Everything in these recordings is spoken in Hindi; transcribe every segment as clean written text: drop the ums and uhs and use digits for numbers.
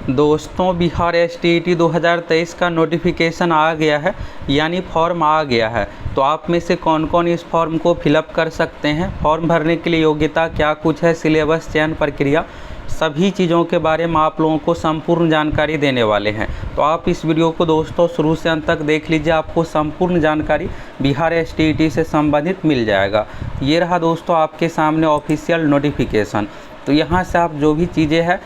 दोस्तों बिहार एसटीईटी 2023 का नोटिफिकेशन आ गया है, यानी फॉर्म आ गया है। तो आप में से कौन कौन इस फॉर्म को फिलअप कर सकते हैं, फॉर्म भरने के लिए योग्यता क्या कुछ है, सिलेबस, चयन प्रक्रिया, सभी चीज़ों के बारे में आप लोगों को संपूर्ण जानकारी देने वाले हैं। तो आप इस वीडियो को दोस्तों शुरू से अंत तक देख लीजिए, आपको संपूर्ण जानकारी बिहार एसटीईटी से संबंधित मिल जाएगा। ये रहा दोस्तों आपके सामने ऑफिशियल नोटिफिकेशन। तो यहाँ से आप जो भी चीज़ें हैं,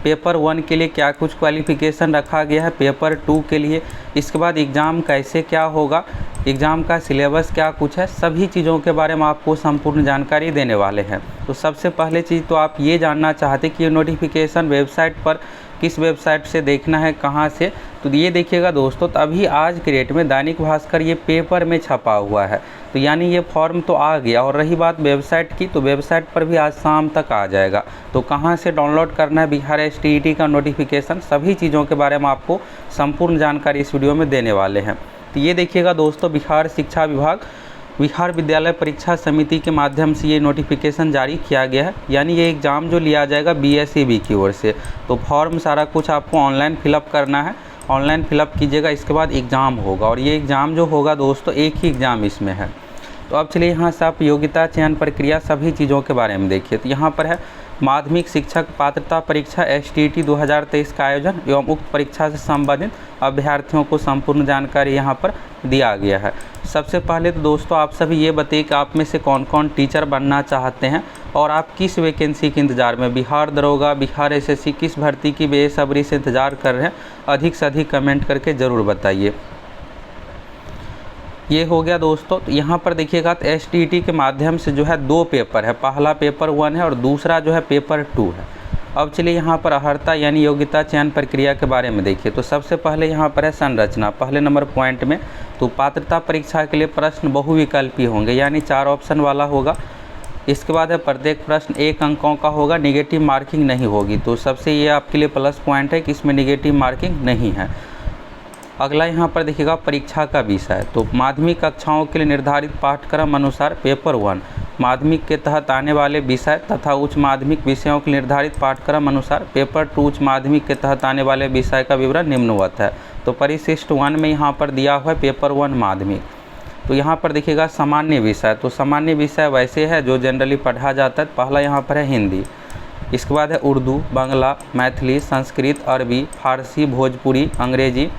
पेपर 1 के लिए क्या कुछ क्वालिफ़िकेशन रखा गया है, पेपर 2 के लिए, इसके बाद एग्ज़ाम कैसे क्या होगा, एग्ज़ाम का सिलेबस क्या कुछ है, सभी चीज़ों के बारे में आपको संपूर्ण जानकारी देने वाले हैं। तो सबसे पहले चीज़ तो आप ये जानना चाहते कि ये नोटिफिकेशन वेबसाइट पर किस वेबसाइट से देखना है, कहाँ से, तो ये देखिएगा दोस्तों। तो अभी आज के डेट में दैनिक भास्कर ये पेपर में छपा हुआ है, तो यानी ये फॉर्म तो आ गया। और रही बात वेबसाइट की, तो वेबसाइट पर भी आज शाम तक आ जाएगा। तो कहाँ से डाउनलोड करना है बिहार एसटीईटी का नोटिफिकेशन, सभी चीज़ों के बारे में आपको संपूर्ण जानकारी इस वीडियो में देने वाले हैं। तो ये देखिएगा दोस्तों, बिहार शिक्षा विभाग, बिहार विद्यालय परीक्षा समिति के माध्यम से ये नोटिफिकेशन जारी किया गया है। यानी ये एग्ज़ाम जो लिया जाएगा बीएसईबी की ओर से। तो फॉर्म सारा कुछ आपको ऑनलाइन फिलअप करना है, ऑनलाइन फिलअप कीजिएगा, इसके बाद एग्ज़ाम होगा। और ये एग्ज़ाम जो होगा दोस्तों, एक ही एग्ज़ाम इसमें है। तो अब चलिए यहाँ से आप योग्यता, चयन प्रक्रिया, सभी चीज़ों के बारे में देखिए। तो यहाँ पर है माध्यमिक शिक्षक पात्रता परीक्षा एसटीईटी 2023 का आयोजन एवं उक्त परीक्षा से संबंधित अभ्यर्थियों को संपूर्ण जानकारी यहाँ पर दिया गया है। सबसे पहले तो दोस्तों आप सभी ये बताइए कि आप में से कौन कौन टीचर बनना चाहते हैं और आप किस वैकेंसी के इंतज़ार में, बिहार दरोगा, बिहार एसएससी, किस भर्ती की बेसब्री से इंतज़ार कर रहे हैं। अधिक से अधिक कमेंट करके ज़रूर बताइए। ये हो गया दोस्तों। तो यहाँ पर देखिएगा तो एसटीईटी के माध्यम से जो है 2 पेपर है, पहला पेपर 1 है और दूसरा जो है पेपर 2 है। अब चलिए यहाँ पर अर्हता यानी योग्यता, चयन प्रक्रिया के बारे में देखिए। तो सबसे पहले यहाँ पर है संरचना, पहले नंबर पॉइंट में। तो पात्रता परीक्षा के लिए प्रश्न बहुविकल्पी होंगे, यानी 4 ऑप्शन वाला होगा। इसके बाद है प्रत्येक प्रश्न 1 अंकों का होगा, निगेटिव मार्किंग नहीं होगी। तो सबसे ये आपके लिए प्लस पॉइंट है कि इसमें निगेटिव मार्किंग नहीं है। अगला यहाँ पर देखिएगा परीक्षा का विषय। तो माध्यमिक कक्षाओं के लिए निर्धारित पाठ्यक्रम अनुसार पेपर 1 माध्यमिक के तहत आने वाले विषय तथा उच्च माध्यमिक विषयों के निर्धारित पाठ्यक्रम अनुसार पेपर 2 उच्च माध्यमिक के तहत आने वाले विषय का विवरण निम्नवत है। तो परिशिष्ट 1 में यहाँ पर दिया हुआ है पेपर 1 माध्यमिक। तो यहाँ पर देखिएगा सामान्य विषय। तो सामान्य विषय वैसे है जो जनरली पढ़ा जाता है। पहला यहाँ पर है हिंदी, इसके बाद है उर्दू, बांग्ला, मैथिली, संस्कृत, अरबी, फारसी, भोजपुरी, अंग्रेजी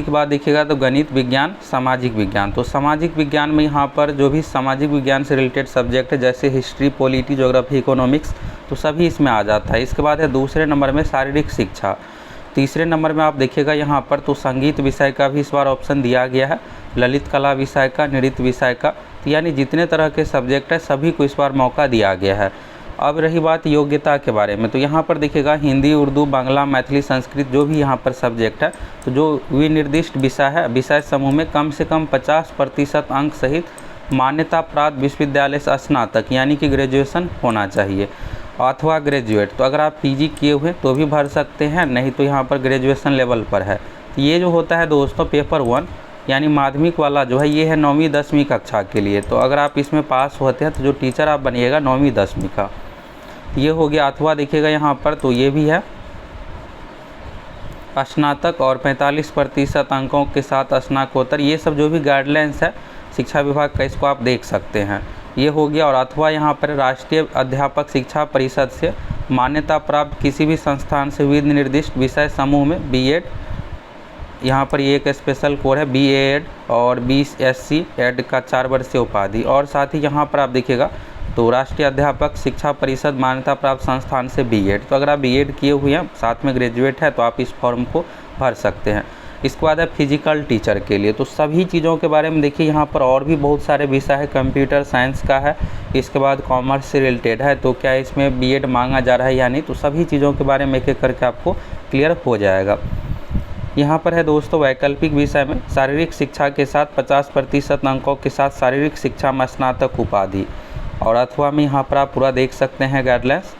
के बाद देखिएगा तो गणित, विज्ञान, सामाजिक विज्ञान। तो सामाजिक विज्ञान में यहाँ पर जो भी सामाजिक विज्ञान से रिलेटेड सब्जेक्ट है, जैसे हिस्ट्री, पॉलिटी, ज्योग्राफी, इकोनॉमिक्स, तो सभी इसमें आ जाता है। इसके बाद है दूसरे नंबर में शारीरिक शिक्षा। तीसरे नंबर में आप देखिएगा यहाँ पर तो संगीत विषय का भी इस बार ऑप्शन दिया गया है, ललित कला विषय का, नृत्य विषय का। तो यानी जितने तरह के सब्जेक्ट है सभी को इस बार मौका दिया गया है। अब रही बात योग्यता के बारे में। तो यहाँ पर देखिएगा हिंदी, उर्दू, बांग्ला, मैथिली, संस्कृत जो भी यहाँ पर सब्जेक्ट है, तो जो विनिर्दिष्ट विषय है, विषय समूह में कम से कम 50% अंक सहित मान्यता प्राप्त विश्वविद्यालय से स्नातक यानी कि ग्रेजुएशन होना चाहिए अथवा ग्रेजुएट। तो अगर आप पीजी किए हुए तो भी भर सकते हैं, नहीं तो यहाँ पर ग्रेजुएशन लेवल पर है। तो ये जो होता है दोस्तों पेपर 1 यानी माध्यमिक वाला जो है, ये है 9वीं 10वीं कक्षा के लिए। तो अगर आप इसमें पास होते हैं तो जो टीचर आप बनिएगा 9वीं 10वीं का, ये हो गया। अथवा देखिएगा यहाँ पर तो ये भी है स्नातक और 45% अंकों के साथ स्नातकोत्तर। ये सब जो भी गाइडलाइंस है शिक्षा विभाग का, इसको आप देख सकते हैं। ये हो गया। और अथवा यहाँ पर राष्ट्रीय अध्यापक शिक्षा परिषद से मान्यता प्राप्त किसी भी संस्थान से विनिर्दिष्ट विषय समूह में बीएड, यहाँ पर ये एक स्पेशल कोड है बीएड और बीएससी एड का 4 वर्षीय उपाधि। और साथ ही यहाँ पर आप देखिएगा तो राष्ट्रीय अध्यापक शिक्षा परिषद मान्यता प्राप्त संस्थान से बीएड। तो अगर आप बीएड किए हुए हैं साथ में ग्रेजुएट है तो आप इस फॉर्म को भर सकते हैं। इसके बाद है फिजिकल टीचर के लिए। तो सभी चीज़ों के बारे में देखिए, यहाँ पर और भी बहुत सारे विषय है, कंप्यूटर साइंस का है, इसके बाद कॉमर्स से रिलेटेड है। तो क्या इसमें बीएड मांगा जा रहा है या नहीं, तो सभी चीज़ों के बारे में एक एक करके आपको क्लियर हो जाएगा। यहाँ पर है दोस्तों वैकल्पिक विषय में शारीरिक शिक्षा के साथ 50% अंकों के साथ शारीरिक शिक्षा में स्नातक उपाधि। और अथवा में यहाँ पर आप पूरा देख सकते हैं गाइडलाइंस।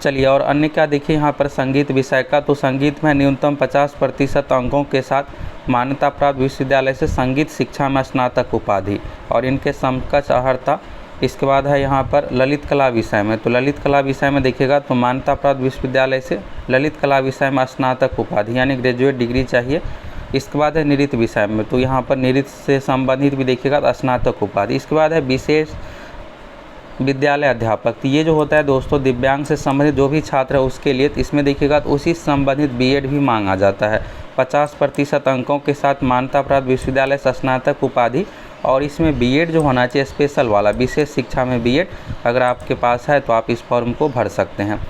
चलिए और अन्य क्या देखिए यहाँ पर संगीत विषय का। तो संगीत में न्यूनतम 50% अंकों के साथ मान्यता प्राप्त विश्वविद्यालय से संगीत शिक्षा में स्नातक उपाधि। और इनके समकक्ष अर्हता इसके बाद है यहाँ पर ललित कला विषय में, तो ललित कला विषय में देखिएगा तो मान्यता प्राप्त विश्वविद्यालय से ललित कला विषय में स्नातक उपाधि यानी ग्रेजुएट डिग्री चाहिए। इसके बाद है नृत्य विषय में, तो यहाँ पर नृत्य से संबंधित भी देखिएगा तो स्नातक उपाधि। इसके बाद है विशेष विद्यालय अध्यापक, तो ये जो होता है दोस्तों दिव्यांग से संबंधित जो भी छात्र है उसके लिए, तो इसमें देखिएगा तो उसी संबंधित बीएड भी मांगा जाता है। 50% अंकों के साथ मान्यता प्राप्त विश्वविद्यालय से स्नातक उपाधि, और इसमें बीएड जो होना चाहिए स्पेशल वाला, विशेष शिक्षा में बीएड अगर आपके पास है तो आप इस फॉर्म को भर सकते हैं।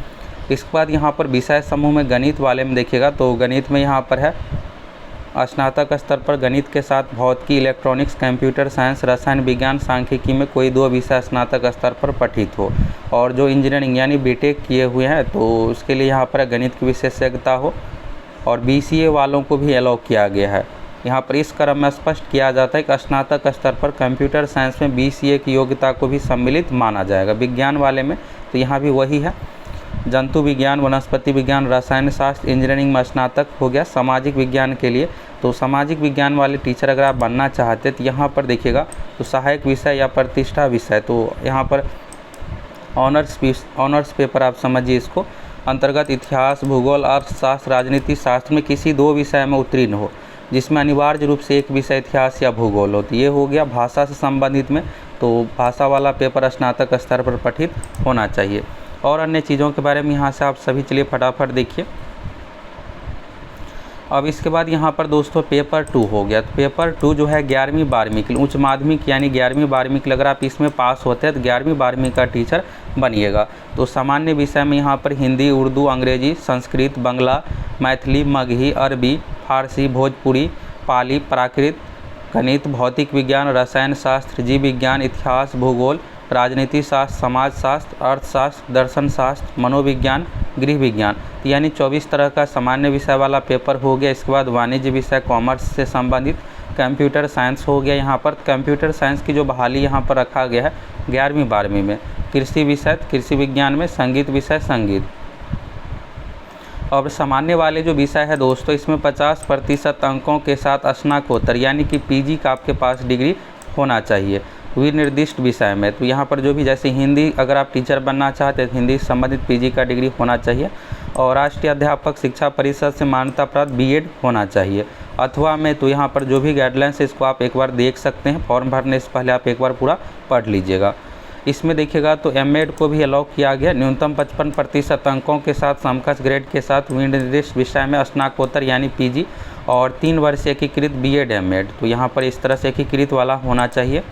इसके बाद यहाँ पर विषय समूह में गणित वाले में देखिएगा तो गणित में यहाँ पर है स्नातक स्तर पर गणित के साथ भौतिकी, इलेक्ट्रॉनिक्स, कंप्यूटर साइंस, रसायन विज्ञान, सांख्यिकी में कोई 2 विषय स्नातक स्तर पर पठित हो, और जो इंजीनियरिंग यानी बीटेक किए हुए हैं तो उसके लिए यहाँ पर गणित की विशेषज्ञता हो, और बीसीए वालों को भी अलाउ किया गया है। यहाँ पर इस क्रम में स्पष्ट किया जाता है कि स्नातक स्तर पर कंप्यूटर साइंस में बीसीए की योग्यता को भी सम्मिलित माना जाएगा। विज्ञान वाले में तो यहाँ भी वही है, जंतु विज्ञान, वनस्पति विज्ञान, रसायन शास्त्र, इंजीनियरिंग में स्नातक हो गया। सामाजिक विज्ञान के लिए तो सामाजिक विज्ञान वाले टीचर अगर आप बनना चाहते हैं तो यहाँ पर देखिएगा तो सहायक विषय या प्रतिष्ठा विषय, तो यहाँ पर ऑनर्स पेपर आप समझिए इसको, अंतर्गत इतिहास, भूगोल, अर्थशास्त्र, राजनीति शास्त्र में किसी 2 विषय में उत्तीर्ण हो, जिसमें अनिवार्य रूप से एक विषय इतिहास या भूगोल हो। तो ये हो गया भाषा से संबंधित में, तो भाषा वाला पेपर स्नातक स्तर पर पठित होना चाहिए। और अन्य चीज़ों के बारे में यहाँ से आप सभी चलिए फटाफट देखिए। अब इसके बाद यहाँ पर दोस्तों पेपर 2 हो गया, तो पेपर 2 जो है 11वीं 12वीं के लिए, उच्च माध्यमिक यानी 11वीं 12वीं के लिए अगर आप इसमें पास होते हैं तो 11वीं 12वीं का टीचर बनिएगा। तो सामान्य विषय में यहाँ पर हिंदी, उर्दू, अंग्रेजी, संस्कृत, बांग्ला, मैथिली, मगही, अरबी, फारसी, भोजपुरी, पाली, प्राकृत, गणित, भौतिक विज्ञान, रसायन शास्त्र, जीव विज्ञान, इतिहास, भूगोल, राजनीति शास्त्र, समाज शास्त्र, अर्थशास्त्र, दर्शन शास्त्र, मनोविज्ञान, गृह विज्ञान, यानी 24 तरह का सामान्य विषय वाला पेपर हो गया। इसके बाद वाणिज्य विषय कॉमर्स से संबंधित, कंप्यूटर साइंस हो गया। यहाँ पर कंप्यूटर साइंस की जो बहाली यहाँ पर रखा गया है 11वीं 12वीं में, कृषि विषय कृषि विज्ञान में, संगीत विषय संगीत। और सामान्य वाले जो विषय है दोस्तों इसमें 50% अंकों के साथ स्नातकोत्तर यानी कि पीजी का आपके पास डिग्री होना चाहिए विनिर्दिष्ट विषय में। तो यहाँ पर जो भी जैसे हिंदी अगर आप टीचर बनना चाहते हैं हिंदी से संबंधित पीजी का डिग्री होना चाहिए, और राष्ट्रीय अध्यापक शिक्षा परिषद से मान्यता प्राप्त बीएड होना चाहिए अथवा में। तो यहाँ पर जो भी गाइडलाइंस है इसको आप एक बार देख सकते हैं, फॉर्म भरने से पहले आप एक बार पूरा पढ़ लीजिएगा। इसमें देखिएगा तो एमएड को भी अलाउ किया गया, न्यूनतम 55% अंकों के साथ समकक्ष ग्रेड के साथ विनिर्दिष्ट विषय में स्नातकोत्तर यानी पीजी, और 3 वर्ष एकीकृत बीएड एमएड। तो यहाँ पर इस तरह से एकीकृत वाला होना चाहिए।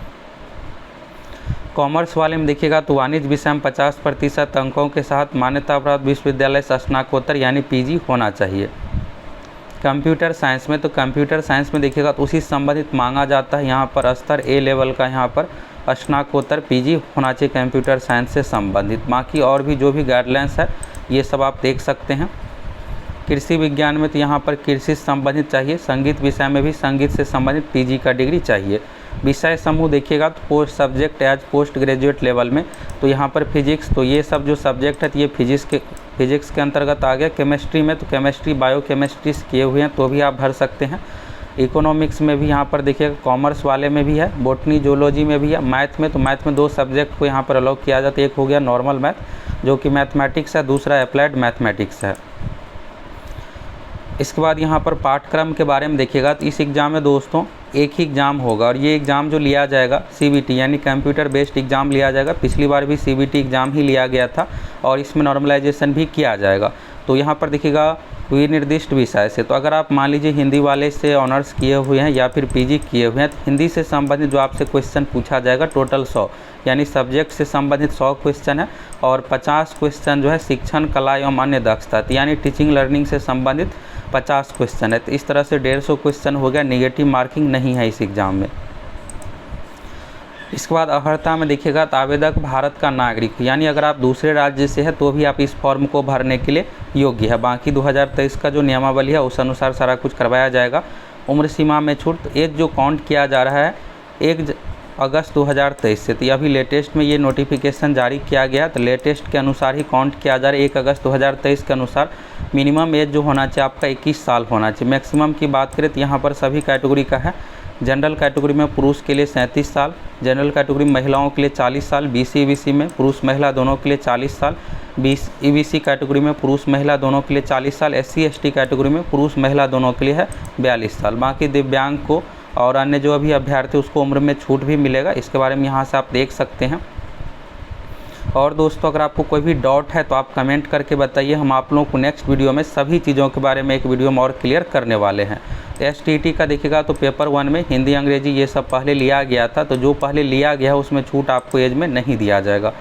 कॉमर्स वाले में देखिएगा तो वाणिज्य विषय में 50% अंकों के साथ मान्यता प्राप्त विश्वविद्यालय से स्नातकोत्तर यानी पीजी होना चाहिए। कंप्यूटर साइंस में तो कंप्यूटर साइंस में देखिएगा तो उसी संबंधित मांगा जाता है, यहाँ पर स्तर ए लेवल का यहाँ पर स्नातकोत्तर पीजी होना चाहिए कंप्यूटर साइंस से संबंधित। बाकी और भी जो भी गाइडलाइंस है ये सब आप देख सकते हैं। कृषि विज्ञान में तो यहाँ पर कृषि से संबंधित चाहिए, संगीत विषय में भी संगीत से संबंधित पीजी का डिग्री चाहिए। विषय समूह देखिएगा तो post subject as post graduate level में, तो यहाँ पर फिजिक्स, तो ये सब जो सब्जेक्ट है तो ये फिजिक्स के अंतर्गत आ गया। केमिस्ट्री में तो केमिस्ट्री बायो केमिस्ट्री किए हुए हैं तो भी आप भर सकते हैं। इकोनॉमिक्स में भी यहाँ पर देखिएगा, कॉमर्स वाले में भी है, बोटनी जूलॉजी में भी है। मैथ में तो मैथ में 2 सब्जेक्ट को यहाँ पर अलाउ किया जाता है, एक हो गया नॉर्मल मैथ जो कि मैथमेटिक्स है, दूसरा अप्लाइड मैथमेटिक्स है। इसके बाद यहाँ पर पाठ्यक्रम के बारे में देखिएगा तो इस एग्ज़ाम में दोस्तों एक ही एग्ज़ाम होगा, और ये एग्ज़ाम जो लिया जाएगा सीबीटी यानी कंप्यूटर बेस्ड एग्ज़ाम लिया जाएगा। पिछली बार भी सीबीटी एग्ज़ाम ही लिया गया था और इसमें नॉर्मलाइजेशन भी किया जाएगा। तो यहाँ पर देखिएगा विनिर्दिष्ट विषय से, तो अगर आप मान लीजिए हिंदी वाले से ऑनर्स किए हुए हैं या फिर पीजी किए हुए हैं तो हिंदी से संबंधित जो आपसे क्वेश्चन पूछा जाएगा टोटल 100 यानी सब्जेक्ट से संबंधित 100 क्वेश्चन है, और 50 क्वेश्चन जो है शिक्षण कला एवं अन्य दक्षता यानी टीचिंग लर्निंग से संबंधित 50 क्वेश्चन है। तो इस तरह से 150 क्वेश्चन हो गया, नेगेटिव मार्किंग नहीं है इस एग्ज़ाम में। इसके बाद अर्हता में देखिएगा तो आवेदक भारत का नागरिक यानी अगर आप दूसरे राज्य से है तो भी आप इस फॉर्म को भरने के लिए योग्य है। बाकी 2023 का जो नियमावली है उस अनुसार सारा कुछ करवाया जाएगा। उम्र सीमा में छूट, एज जो काउंट किया जा रहा है 1 अगस्त 2023 से, तो अभी लेटेस्ट में ये नोटिफिकेशन जारी किया गया, तो लेटेस्ट के अनुसार ही काउंट किया जा रहा है। 1 अगस्त 2023 के अनुसार मिनिमम एज जो होना चाहिए आपका 21 साल होना चाहिए। मैक्सिमम की बात करें तो यहाँ पर सभी कैटेगरी का है जनरल कैटेगरी में पुरुष के लिए 37 साल, जनरल कैटेगरी महिलाओं के लिए 40 साल, BC EBC में पुरुष महिला दोनों के लिए 40 साल, EBC कैटेगरी में पुरुष महिला दोनों के लिए 40 साल, SC ST कैटेगरी में पुरुष महिला दोनों के लिए है 42 साल। बाकी दिव्यांग को और अन्य जो अभी अभ्यर्थी उसको उम्र में छूट भी मिलेगा, इसके बारे में यहाँ से आप देख सकते हैं। और दोस्तों अगर आपको कोई भी डाउट है तो आप कमेंट करके बताइए, हम आप लोगों को नेक्स्ट वीडियो में सभी चीज़ों के बारे में एक वीडियो में और क्लियर करने वाले हैं। STT का देखिएगा तो पेपर 1 में हिंदी अंग्रेजी ये सब पहले लिया गया था, तो जो पहले लिया गया है उसमें छूट आपको एज में नहीं दिया जाएगा।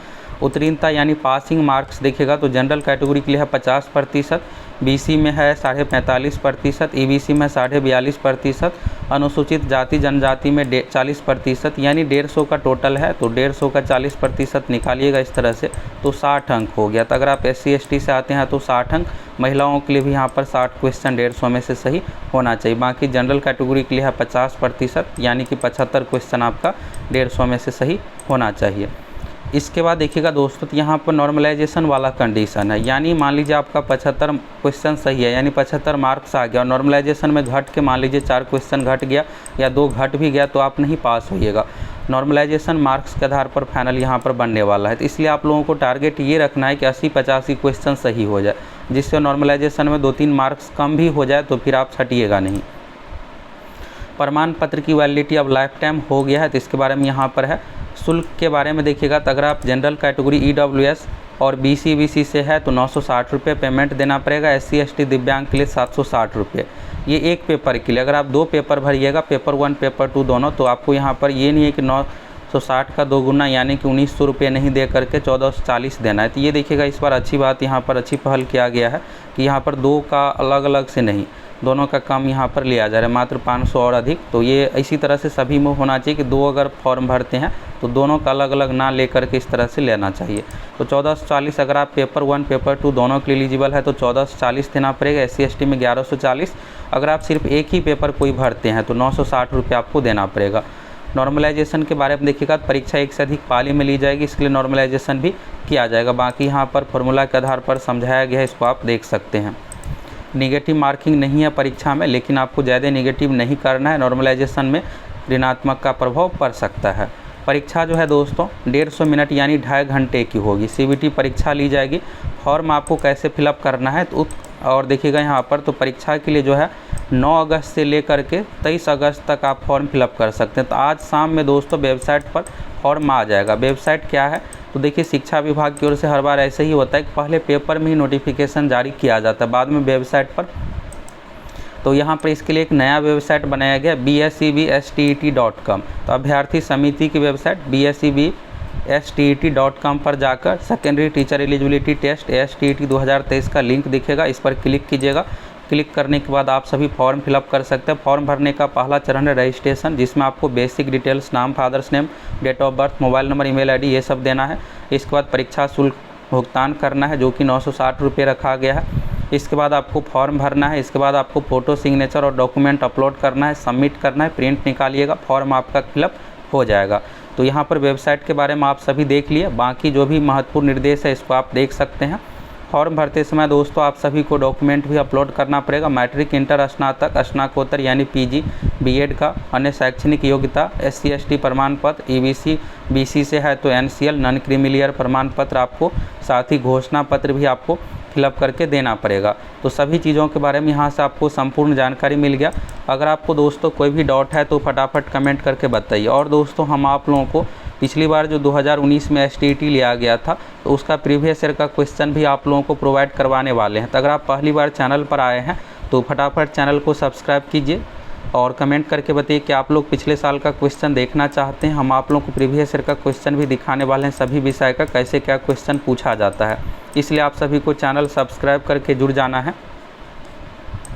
उत्तीर्णता यानी पासिंग मार्क्स देखिएगा तो जनरल कैटेगरी के लिए है 50%, BC में है 45.5%, EBC में 42.5%, अनुसूचित जाति जनजाति में 40%, यानी 150 का टोटल है तो 150 का 40% निकालिएगा इस तरह से तो 60 अंक हो गया। तो अगर आप SC ST से आते हैं तो 60 अंक, महिलाओं के लिए भी यहाँ पर 60 क्वेश्चन 150 में से सही होना चाहिए। बाकी जनरल कैटेगरी के लिए है 50%, यानी कि 75 क्वेश्चन आपका 150 में से सही होना चाहिए। इसके बाद देखिएगा दोस्तों तो यहाँ पर नॉर्मलाइजेशन वाला कंडीशन है, यानी मान लीजिए आपका 75 क्वेश्चन सही है यानी 75 मार्क्स आ गया और नॉर्मलाइजेशन में घट के मान लीजिए 4 क्वेश्चन घट गया या 2 घट भी गया तो आप नहीं पास होइएगा। नॉर्मलाइजेशन मार्क्स के आधार पर फाइनल यहाँ पर बनने वाला है, तो इसलिए आप लोगों को टारगेट ये रखना है कि 80-85 क्वेश्चन सही हो जाए, जिससे नॉर्मलाइजेशन में 2-3 मार्क्स कम भी हो जाए तो फिर आप छटिएगा नहीं। प्रमाण पत्र की वैलिडिटी अब लाइफ टाइम हो गया है, तो इसके बारे में यहाँ पर है। शुल्क के बारे में देखिएगा तो अगर आप जनरल कैटेगरी EWS और BC EBC से है तो 960 रुपये पेमेंट देना पड़ेगा। SC ST दिव्यांग के लिए 760 रुपये, ये एक पेपर के लिए। अगर आप 2 पेपर भरिएगा, पेपर 1 पेपर 2 दोनों, तो आपको यहाँ पर ये नहीं है कि 960 का 2 गुना यानी कि 1900 रुपये नहीं दे करके 1440 देना है। तो ये देखिएगा इस बार अच्छी बात, यहाँ पर अच्छी पहल किया गया है कि यहाँ पर 2 का अलग अलग से नहीं, दोनों का कम यहाँ पर लिया जा रहा है, मात्र 500 और अधिक। तो ये इसी तरह से सभी में होना चाहिए कि 2 अगर फॉर्म भरते हैं तो दोनों का अलग अलग ना लेकर के इस तरह से लेना चाहिए। तो 1440 अगर आप पेपर 1 पेपर 2 दोनों के लिए एलिजिबल है तो 1440 देना पड़ेगा। SC ST में 1140, अगर आप सिर्फ एक ही पेपर कोई भरते हैं तो 960 रुपये आपको देना पड़ेगा। नॉर्मलाइजेशन के बारे में देखिएगा परीक्षा एक से अधिक पाली में ली जाएगी, इसके लिए नॉर्मलाइजेशन भी किया जाएगा। बाकी यहाँ पर फॉर्मूला के आधार पर समझाया गया है, इसको आप देख सकते हैं। निगेटिव मार्किंग नहीं है परीक्षा में, लेकिन आपको ज़्यादा निगेटिव नहीं करना है, नॉर्मलाइजेशन में ऋणात्मक का प्रभाव पड़ सकता है। परीक्षा जो है दोस्तों 150 मिनट यानी 2.5 घंटे की होगी। CBT परीक्षा ली जाएगी। फॉर्म आपको कैसे फिलअप करना है तो और देखिएगा यहाँ पर तो परीक्षा के लिए जो है 9 अगस्त से लेकर के 23 अगस्त तक आप फॉर्म फिलअप कर सकते हैं। तो आज शाम में दोस्तों वेबसाइट पर फॉर्म आ जाएगा। वेबसाइट क्या है तो देखिए शिक्षा विभाग की ओर से हर बार ऐसे ही होता है कि पहले पेपर में ही नोटिफिकेशन जारी किया जाता है, बाद में वेबसाइट पर। तो यहाँ पर इसके लिए एक नया वेबसाइट बनाया गया bsebstet.com। तो अभ्यर्थी समिति की वेबसाइट bsebstet.com पर जाकर secondary teacher eligibility test STT 2023 का लिंक दिखेगा, इस पर क्लिक कीजिएगा। क्लिक करने के बाद आप सभी फॉर्म फिलअप कर सकते हैं। फॉर्म भरने का पहला चरण है रजिस्ट्रेशन, जिसमें आपको बेसिक डिटेल्स, नाम, father's name, date of birth, mobile number, email ID ये सब देना है। इसके बाद परीक्षा शुल्क भुगतान करना है जो कि 960 रुपये रखा गया है। इसके बाद आपको फॉर्म भरना है। इसके बाद आपको फ़ोटो, सिग्नेचर और डॉक्यूमेंट अपलोड करना है, सबमिट करना है, प्रिंट निकालिएगा, फॉर्म आपका फिलअप हो जाएगा। तो यहाँ पर वेबसाइट के बारे में आप सभी देख लिए। बाकी जो भी महत्वपूर्ण निर्देश है इसको आप देख सकते हैं। फॉर्म भरते समय दोस्तों आप सभी को डॉक्यूमेंट भी अपलोड करना पड़ेगा। मैट्रिक, इंटर, स्नातक, स्नाकोत्तर यानी PG, BEd का, अन्य शैक्षणिक योग्यता, SC ST प्रमाण पत्र, EBC BC से है तो NCL नॉन क्रीमिलियर प्रमाण पत्र आपको, साथ ही घोषणा पत्र भी आपको फिलअप करके देना पड़ेगा। तो सभी चीज़ों के बारे में यहाँ से आपको संपूर्ण जानकारी मिल गया। अगर आपको दोस्तों कोई भी डाउट है तो फटाफट कमेंट करके बताइए। और दोस्तों हम आप लोगों को पिछली बार जो 2019 में STT लिया गया था तो उसका प्रीवियस ईयर का क्वेश्चन भी आप लोगों को प्रोवाइड करवाने वाले हैं। तो अगर आप पहली बार चैनल पर आए हैं तो फटाफट चैनल को सब्सक्राइब कीजिए और कमेंट करके बताइए कि आप लोग पिछले साल का क्वेश्चन देखना चाहते हैं। हम आप लोगों को प्रीवियस ईयर का क्वेश्चन भी दिखाने वाले हैं, सभी विषय का कैसे क्या क्वेश्चन पूछा जाता है। इसलिए आप सभी को चैनल सब्सक्राइब करके जुड़ जाना है।